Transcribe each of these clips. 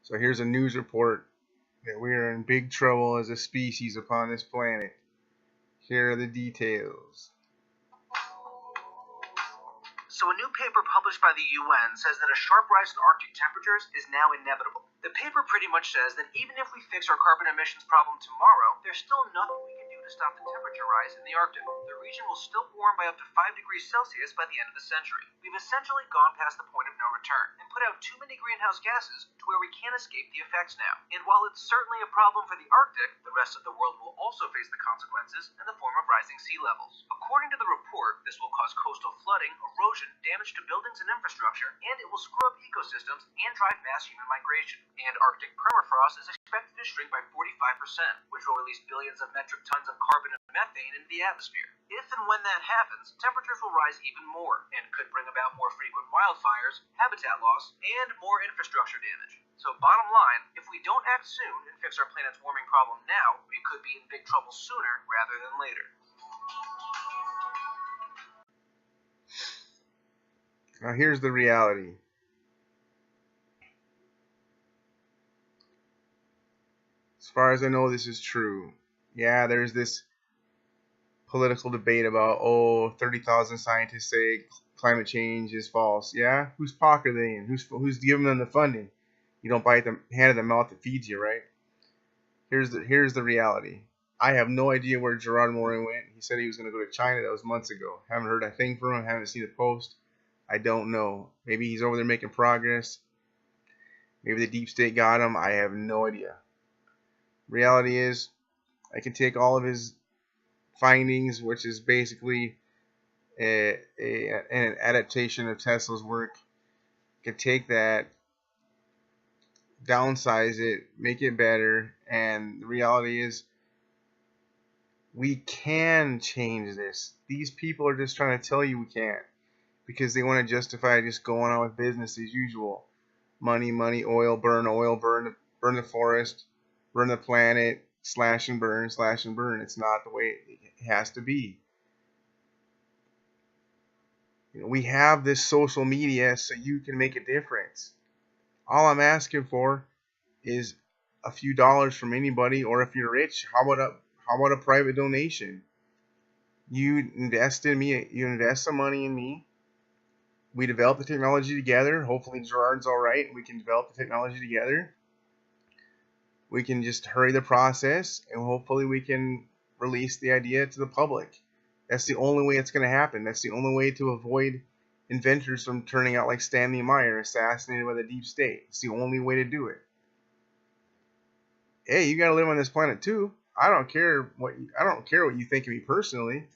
So here's a news report that we are in big trouble as a species upon this planet. Here are the details. So a new paper published by the UN says that a sharp rise in Arctic temperatures is now inevitable. The paper pretty much says that even if we fix our carbon emissions problem tomorrow, there's still nothing we can do to stop the temperature rise in the Arctic. The region will still warm by up to 5 degrees Celsius by the end of the century. We've essentially gone past the point of no return and put out too many greenhouse gases to where we can't escape the effects now. And while it's certainly a problem for the Arctic, the rest of the world will also face the consequences in the form of rising sea levels. According to the report, this will cause coastal flooding, erosion, damage to buildings and infrastructure, and it will screw up ecosystems and drive mass human migration. And Arctic permafrost is expected to shrink by 45%, which will release billions of metric tons of carbon and methane into the atmosphere. If and when that happens, temperatures will rise even more, and could bring about more frequent wildfires, habitat loss, and more infrastructure damage. So bottom line, if we don't act soon and fix our planet's warming problem now, we could be in big trouble sooner rather than later. Now here's the reality. As far as I know, this is true. Yeah, there's this political debate about, 30,000 scientists say climate change is false. Yeah? Whose pocket are they in? Who's giving them the funding? You don't bite the hand of the mouth that feeds you, right? Here's the reality. I have no idea where Gerard Morin went. He said he was going to go to China. That was months ago. Haven't heard a thing from him. Haven't seen a post. I don't know. Maybe he's over there making progress. Maybe the deep state got him. I have no idea. Reality is, I can take all of his findings, which is basically an adaptation of Tesla's work. I can take that, downsize it, make it better, and the reality is, we can change this. These people are just trying to tell you we can't, because they want to justify just going on with business as usual. Money, oil, burn the forest, burn the planet, slash and burn. It's not the way it has to be. We have this social media so you can make a difference. All I'm asking for is a few dollars from anybody, or if you're rich, how about a private donation? You invest in me, you invest some money in me. We develop the technology together. Hopefully Gerard's all right, and we can develop the technology together. We can just hurry the process, and hopefully we can release the idea to the public. That's the only way it's going to happen. That's the only way to avoid inventors from turning out like Stanley Meyer, assassinated by the deep state. It's the only way to do it. Hey, you got to live on this planet too. I don't care what you think of me personally.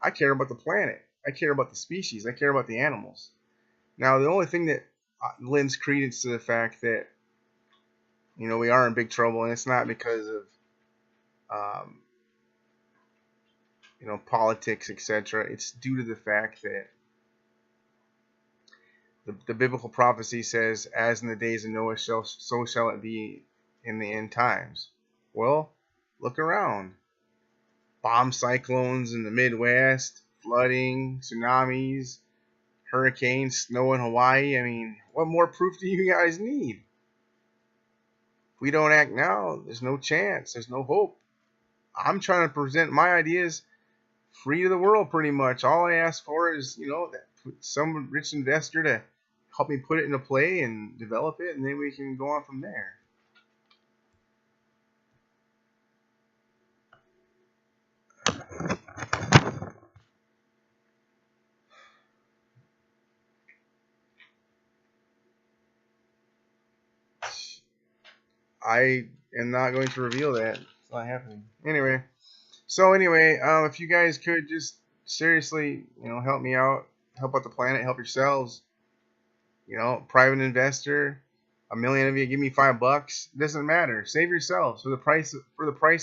I care about the planet. I care about the species. I care about the animals. Now, the only thing that lends credence to the fact that we are in big trouble, and it's not because of politics, etc. It's due to the fact that the biblical prophecy says, as in the days of Noah, so shall it be in the end times. Well, look around. Bomb cyclones in the Midwest, flooding, tsunamis, hurricanes, snow in Hawaii. I mean, what more proof do you guys need? If we don't act now, there's no chance. There's no hope. I'm trying to present my ideas free to the world, pretty much. All I ask for is, some rich investor to help me put it into play and develop it, and then we can go on from there. I am not going to reveal that. It's not happening. Anyway, if you guys could just seriously, help me out, help out the planet, help yourselves. Private investor, 1 million of you, give me $5. It doesn't matter. Save yourselves for the price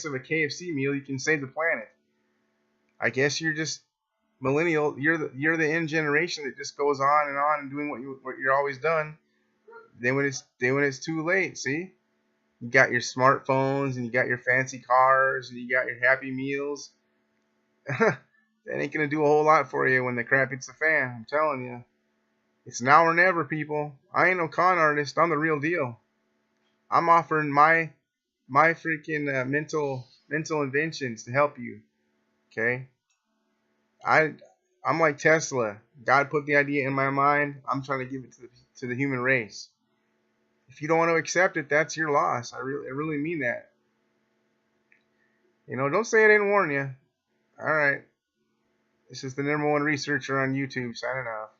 of a KFC meal. You can save the planet. I guess you're just millennial. You're the end generation that just goes on and doing what you're always done. Then when it's too late, see. You got your smartphones, and you got your fancy cars, and you got your Happy Meals. That ain't going to do a whole lot for you when the crap hits the fan. I'm telling you. It's now or never, people. I ain't no con artist. I'm the real deal. I'm offering my freaking mental inventions to help you. Okay, I'm like Tesla. God put the idea in my mind. I'm trying to give it to the human race. If you don't want to accept it, that's your loss. I really mean that. You know, don't say I didn't warn you. All right. This is the #1 researcher on YouTube signing off.